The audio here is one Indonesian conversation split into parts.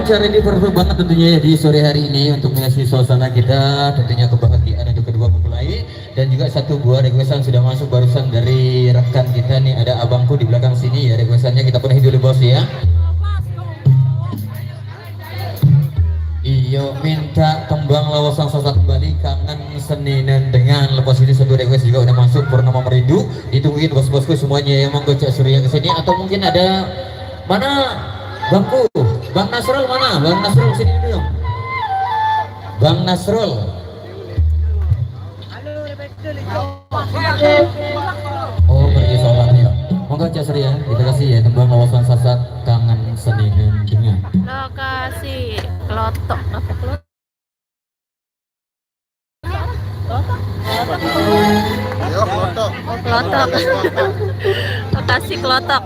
acara ini perfect banget tentunya ya di sore hari ini untuk mengisi suasana kita, tentunya kebahagiaan untuk kedua mempelai. Dan juga satu buah requestan sudah masuk barusan dari rekan kita nih, ada abangku di belakang sini ya, requestannya kita penuhi dulu bos ya. Iyo minta kembang lawasang sosok kembali, kangen seninan dengan lepas ini. Satu request juga udah masuk, Purnama Merindu. Ditungguin bos-bosku semuanya yang mau Cak Surya kesini, atau mungkin ada mana bangku Bang Nasrul, mana Bang Nasrul, sini dulu Bang Nasrul. Oh pergi sholat ya, monggo Cak Surya kita kasih ya tembang lawasang sosok kangen seninan dengan lokasi kelotok. Apa kelotok? Kelotok. Kelotok. Lokasi kelotok.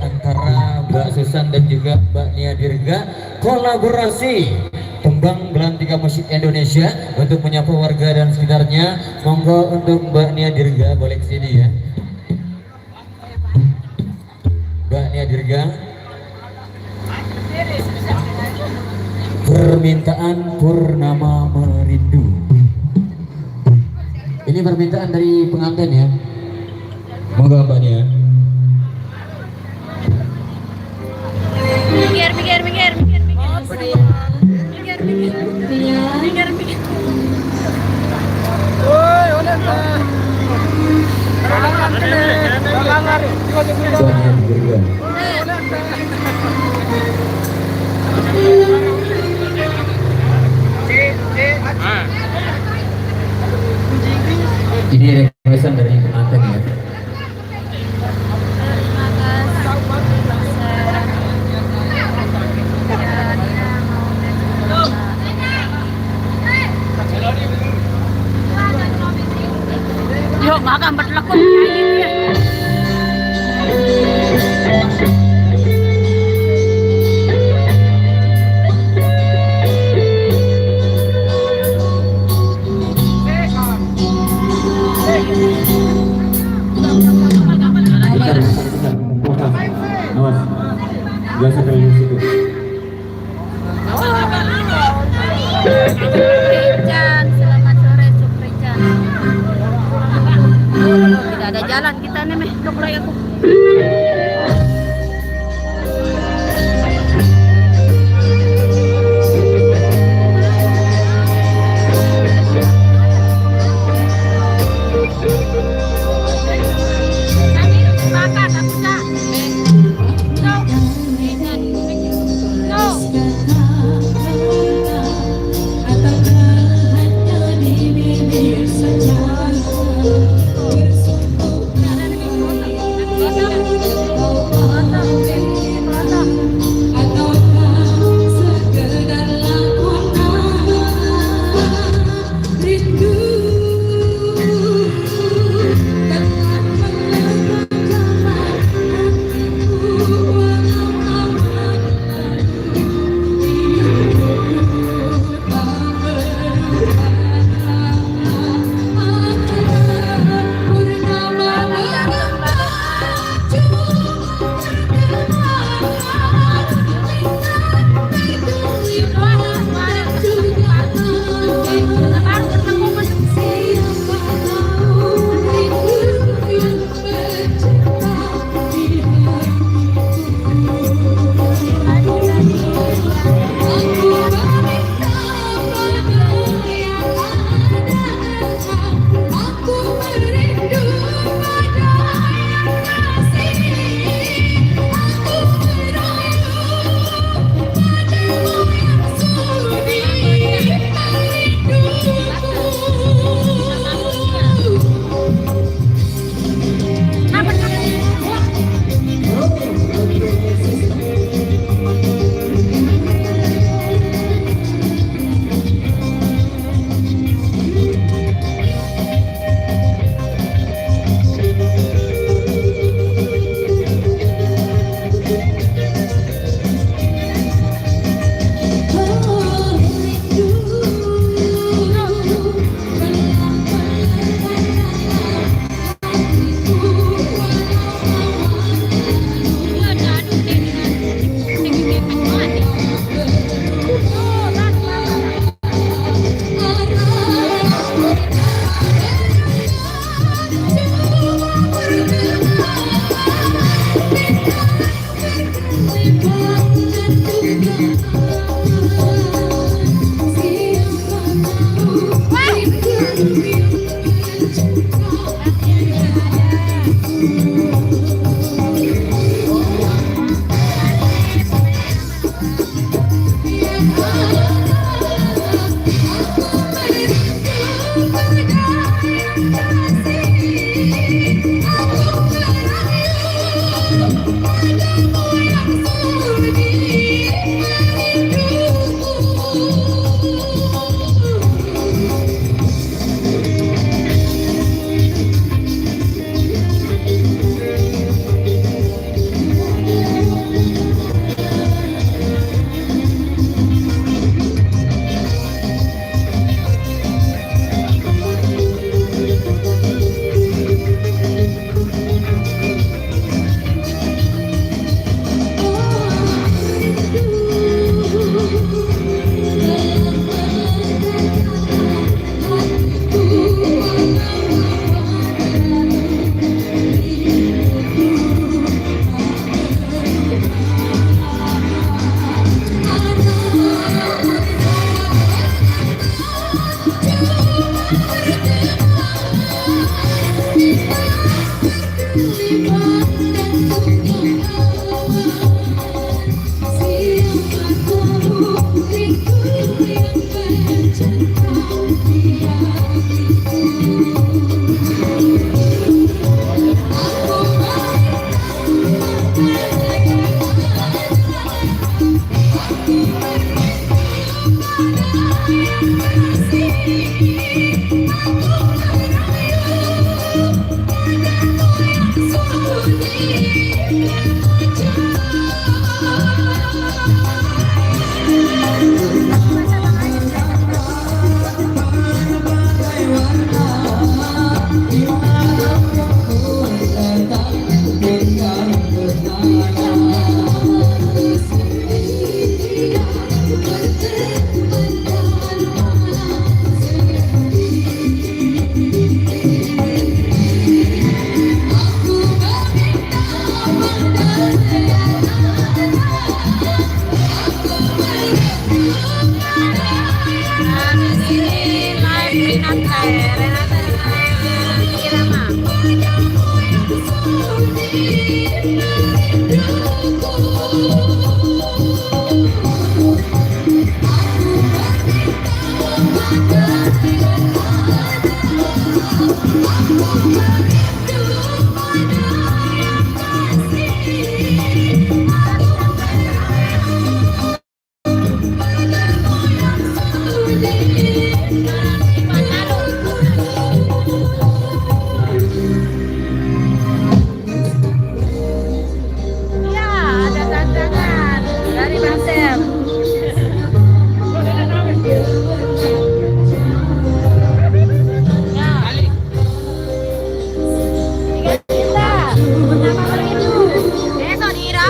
antara Mbak Susan dan juga Mbak Nia Dirga, kolaborasi tembang Belantika Musik Indonesia untuk menyapa warga dan sekitarnya. Monggo untuk Mbak Nia Dirga boleh kesini ya. Mbak Nia Dirga, permintaan Purnama Merindu. Ini permintaan dari pengantin ya. Monggo Mbak Nia. Mikir. Ini requestan dari pengantin ya. Yuk makan berlekut nyanyi ya. Awas, biasa kali situ. Suprijan, selamat sore Suprijan. Tidak ada jalan kita nih meh, doklay aku.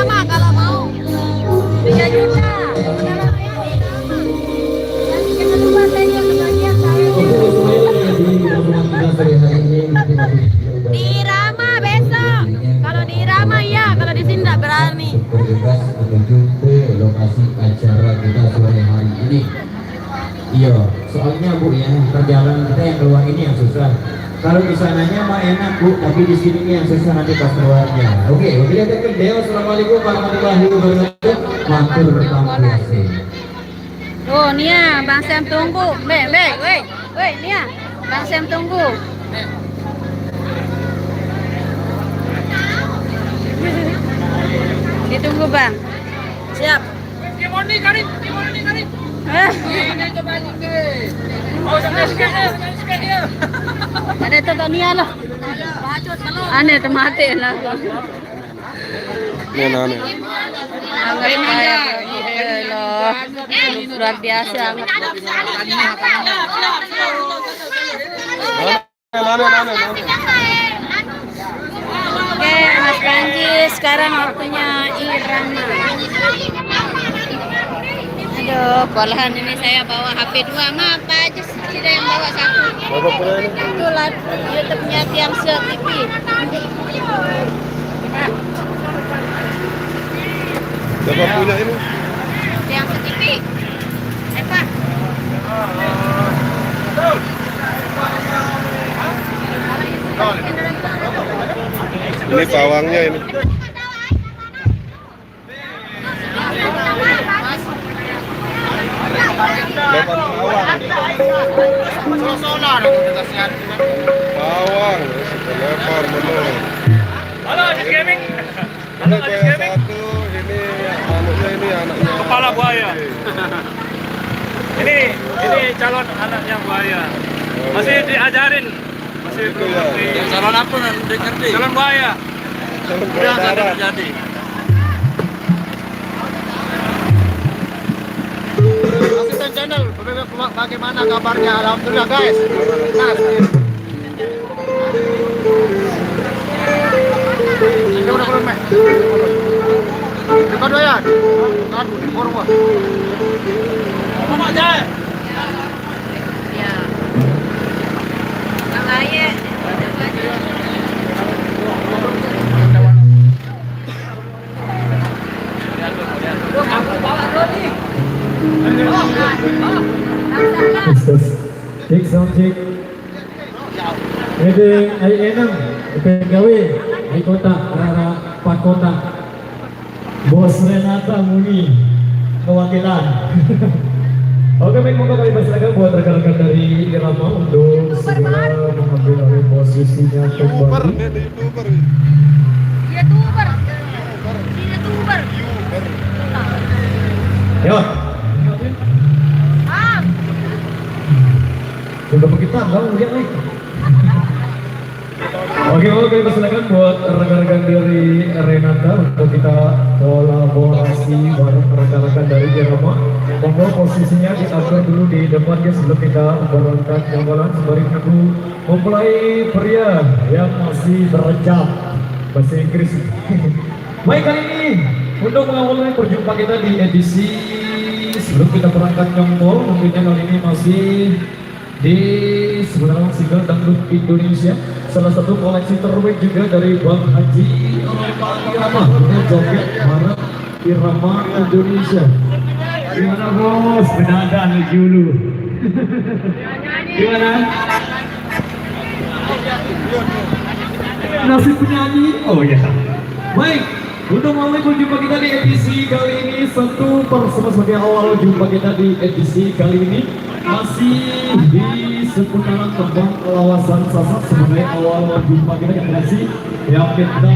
irama kalau mau. 3 juta. Jangan lupa saya kebagian saya. Di irama besok. Kalau di irama iya, kalau di sini nggak berani. Bergegas menuju ke lokasi acara kita sore hari ini. Iya, soalnya Bu ya, perjalanan kita yang keluar ini yang susah. Kalau di sananya mah enak Bu, tapi di sini yang susah nanti pas keluarnya. Oke, kita ke Deo. Assalamualaikum warahmatullahi wabarakatuh. Matur kasih. Oh, Nia, Bang Sam tunggu. Weh, Nia, Bang Sam tunggu. Ditunggu Bang. Siap. Timoni Karim. Ada tu tak Nia lah. Aneh tu mati lah. Aneh. Angat saya. Iyalah. Luar biasa angat. Oke, Mas Panji, sekarang waktunya irama. Aduh, polahan ini saya bawa HP 2, mah apa aja sih tidak yang bawa satu. Itulah YouTube-nya Tiang TV. Siapa punya ini? Tiang TV. Eva. Ini pawangnya ini. Dapat pawang, lebar menurut. Halo, Ajis Gaming. Ini kayak satu, ini anaknya ini anaknya. Kepala buaya. Ini calon anaknya buaya. Masih diajarin. Masih Itu ya. Yang calon apa nanti ngerti? Calon buaya. Udah nggak ada terjadi. Asisten channel, bagaimana kabarnya? Alhamdulillah guys. Ini udah belum meh. Dekat doyan. Dekat forum. Apa aja? Ya. Bang Aye. Cek sound cek. Ada ai enam pegawai ai kota arah Pak Kota. Bos Renata Muni kewakilan. Oke, baik, moga kami persilakan buat rekan-rekan dari Irama untuk segera mengambil alih posisinya kembali. YouTuber. YouTuber. YouTuber. Ya, Ah, sudah begitu, bang, lihat nih. Oke, persilakan buat rekan-rekan dari Renata untuk kita kolaborasi bareng rekan-rekan dari Irama. Monggo posisinya diatur dulu di depan ya sebelum kita berangkat jalan sembari menunggu mempelai pria yang masih berecap bahasa Inggris. Baik, kali ini untuk mengawali perjumpaan kita di edisi sebelum kita berangkat nyongkol, tentunya kali ini masih di sebenarnya single dangdut Indonesia, salah satu koleksi terbaik juga dari Bang Haji Irama dengan joget Barat Irama Indonesia. Gimana bos? Benadan dulu. Gimana? Nasib penyanyi? Oh ya. Baik, untuk mulai jumpa kita di edisi kali ini sebagai awal jumpa kita di edisi kali ini masih di seputaran tembang lawasan sasak sebagai awal jumpa kita di edisi yang kita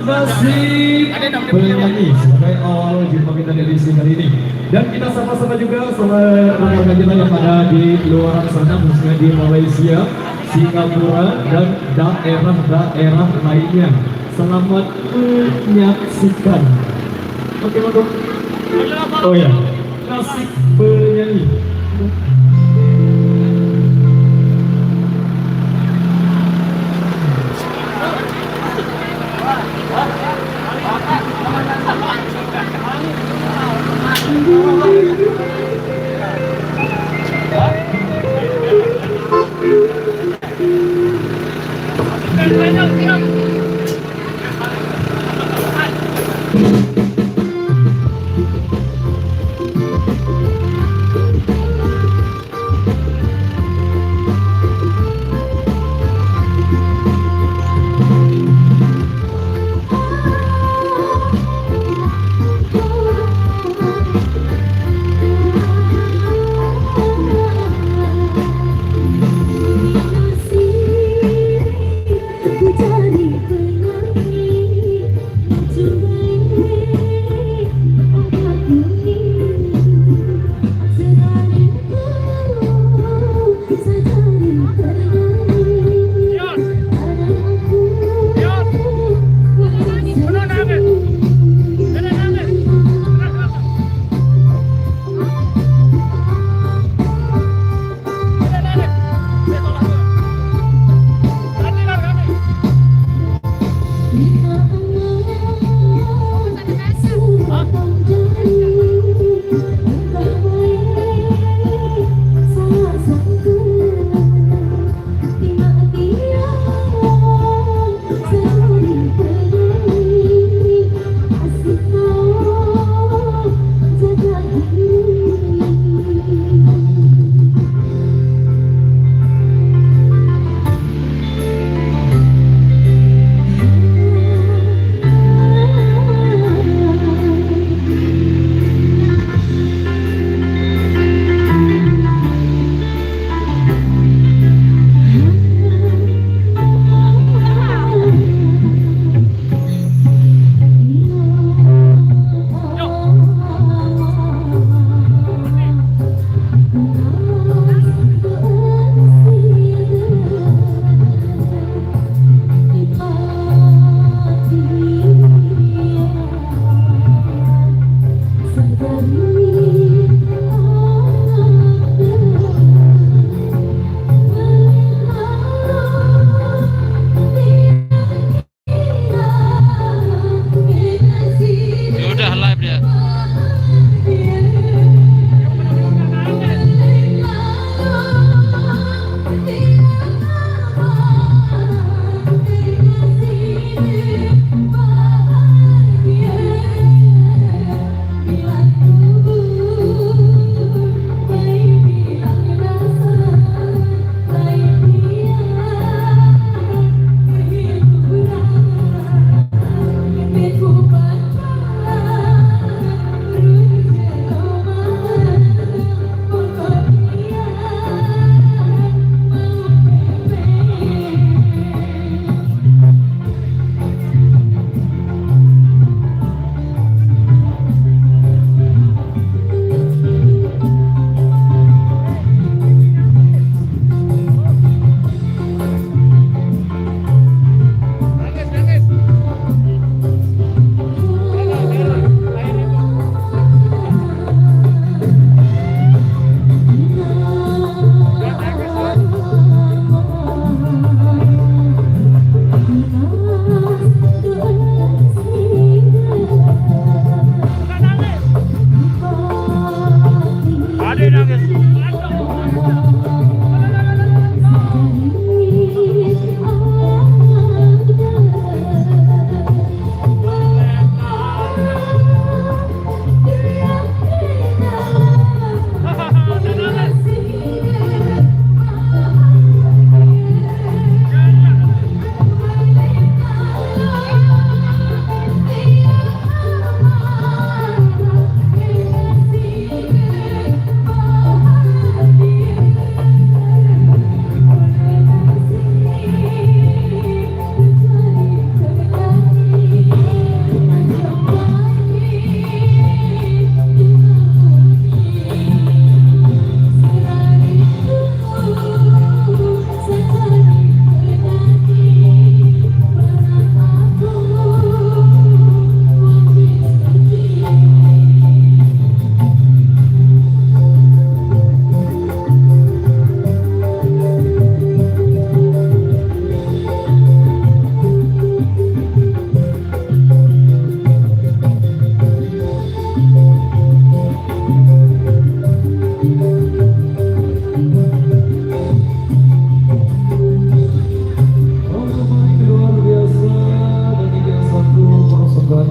nasib penyanyi sebagai awal jumpa kita di edisi kali ini, dan kita sama-sama juga sama rekan-rekan kita yang ada di luar sana khususnya di Malaysia, Singapura dan daerah-daerah lainnya. Selamat menyaksikan. Oke, mantap. Oh ya, nasib penyanyi.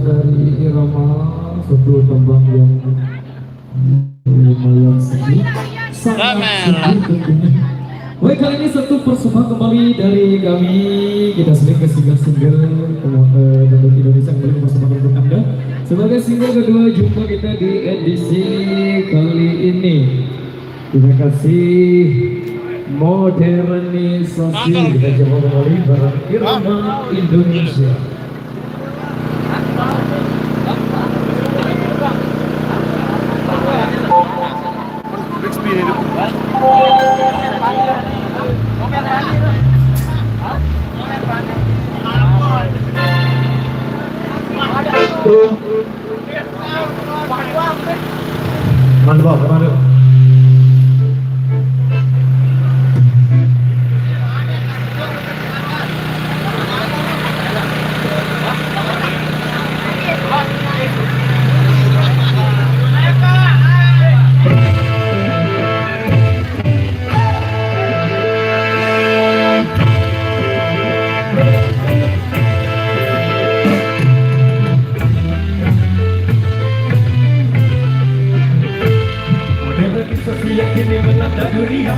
dari irama satu tembang yang lumayan sedih, sangat sedih tentunya. Baik, kali ini satu persembahan kembali dari kami. Kita sering ke single-single untuk Indonesia kembali mempersembahkan untuk Anda sebagai single kedua jumpa kita di edisi kali ini. Terima kasih. Modernisasi kita coba kembali bareng Irama Indonesia. Mantap, mantap. Yang kini melanda dunia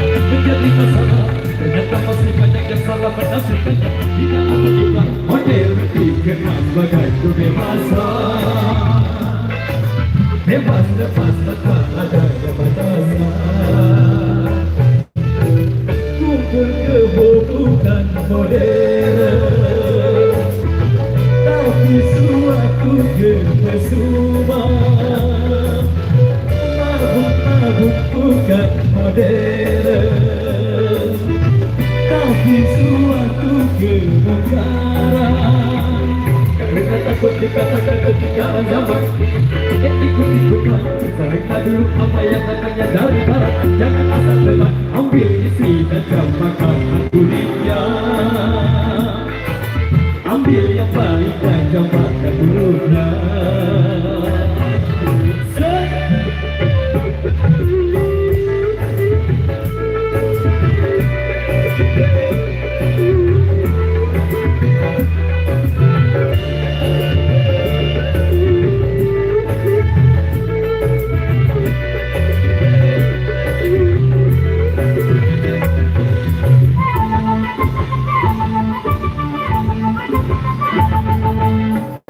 menjadi masalah. Ternyata masih banyak yang salah bernasibnya. Di dalam kehidupan modern dikenal sebagai kebebasan. Bebas lepas tanpa adanya batasan. Kumpul kebutuhan modern, tapi suatu kemesumah. Bukan modern, tapi suatu kemungkaran. Karena takut dikatakan ketinggalan zaman, ikut-ikutan cerita dulu apa yang katanya dari barat. Jangan asal bebas ambil isi dan jamakan dunia. Ambil yang baik dan jamakan dulunya.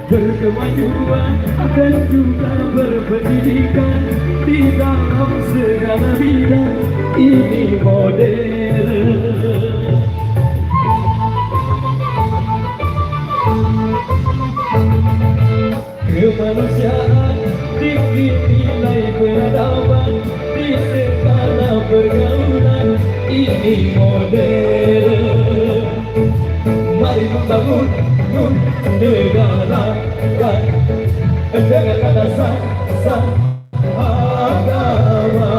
Berkemajuan dan juga berpendidikan di dalam segala bidang ini modern. Kemanusiaan tinggi nilai peradaban di segala pergaulan ini modern. Mari membangun negara dan jangan ada sang agama.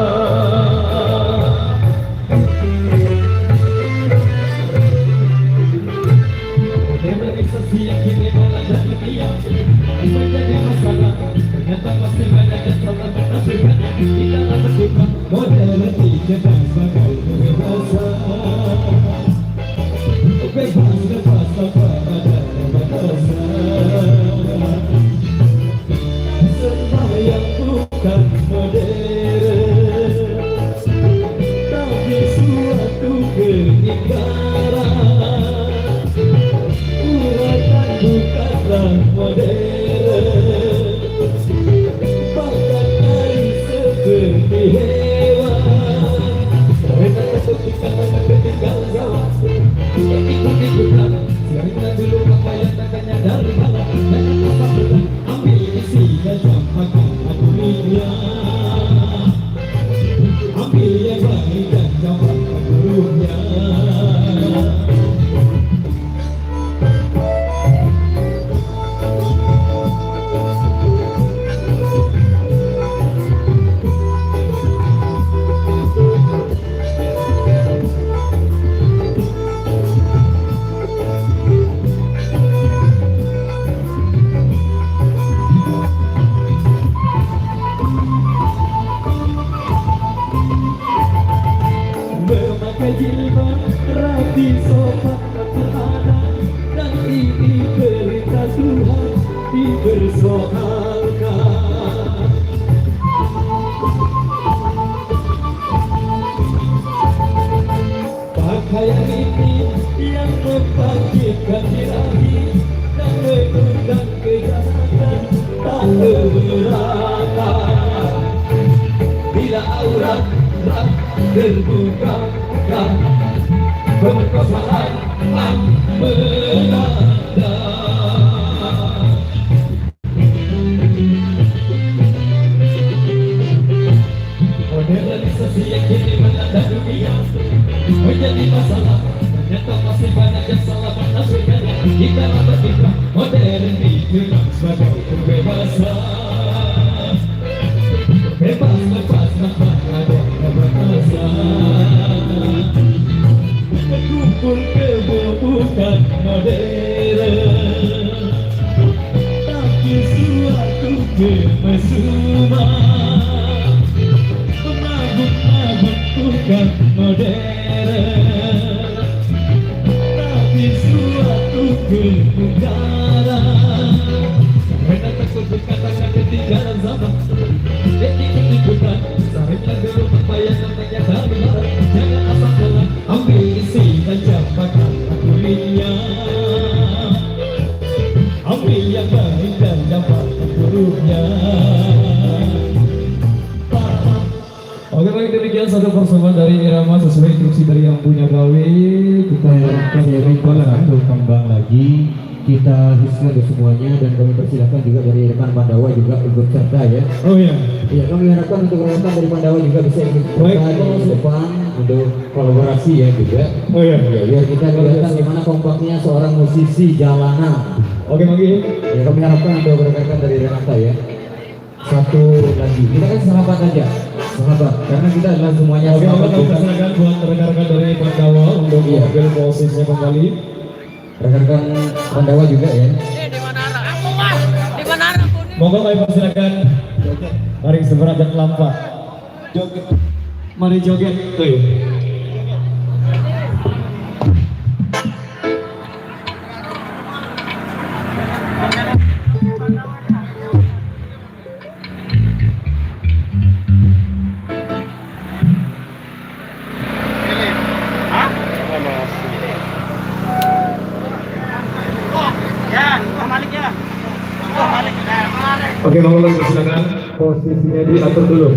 Modernisasi yang kini melanda dunia menjadi masalah. Ternyata masih banyak yang salah bernasibnya. Di dalam kehidupan modern dikenal sebagai kebebasan. Bebas lepas tanpa adanya batasan. Semua yang bukan modern, tapi suatu keingkaran. Uraian bukanlah modern, bahkan dari seperti hewan. Mereka takut dikatakan dipersoalkan. Pakaian ini yang membangkitkan dirahi dan mengundang kejahatan tak keberatan. Bila aurat terbuka, perkosaan melanda. Modernisasi yang kini melanda dunia menjadi masalah. Ternyata masih banyak yang salah menafsirkannya. Kita berpikir modern dikenal sebagai kebebasan. Bebas lepas tanpa ada batasan. Berkumpul kebo bukan modern, tapi suatu kemesuman. Menabung-nabung bukan modern, tapi suatu kebugaran. Mereka takut dikatakan ketinggalan zaman. Ikut-ikutan, sariplah dulu membayar namanya kebenaran. Jangan asal jalan, ambil isi dan jambatan kuliah. Ambil yang baik dan jambatan buruknya. Oke baik, demikian satu persembahan dari Irama sesuai instruksi dari yang punya gawe. Kita harapkan untuk kembang lagi. Kita khususkan semuanya dan kami persilahkan juga dari rekan Pandawa juga ikut serta ya. Oh iya. Iya, kami harapkan untuk rekan dari Pandawa juga bisa ikut serta di depan untuk kolaborasi ya juga. Oh iya. Ya, biar kita kelihatan gimana kompaknya seorang musisi jalanan. Oke Magi. Ya kami harapkan untuk rekan dari Renata ya. Satu lagi, kita kan sahabat aja, sahabat, karena kita adalah semuanya sahabat. Oke, silakan buat rekan-rekan dari Pandawa untuk mengambil posisinya kembali. Rekan-rekan Pandawa juga ya. Di Manara. Aku mas, di Manara pun. Monggo kami persilakan. Mari seberajak lampa. Joget. Mari joget. Tuh. Oke, monggo silakan posisinya diatur dulu.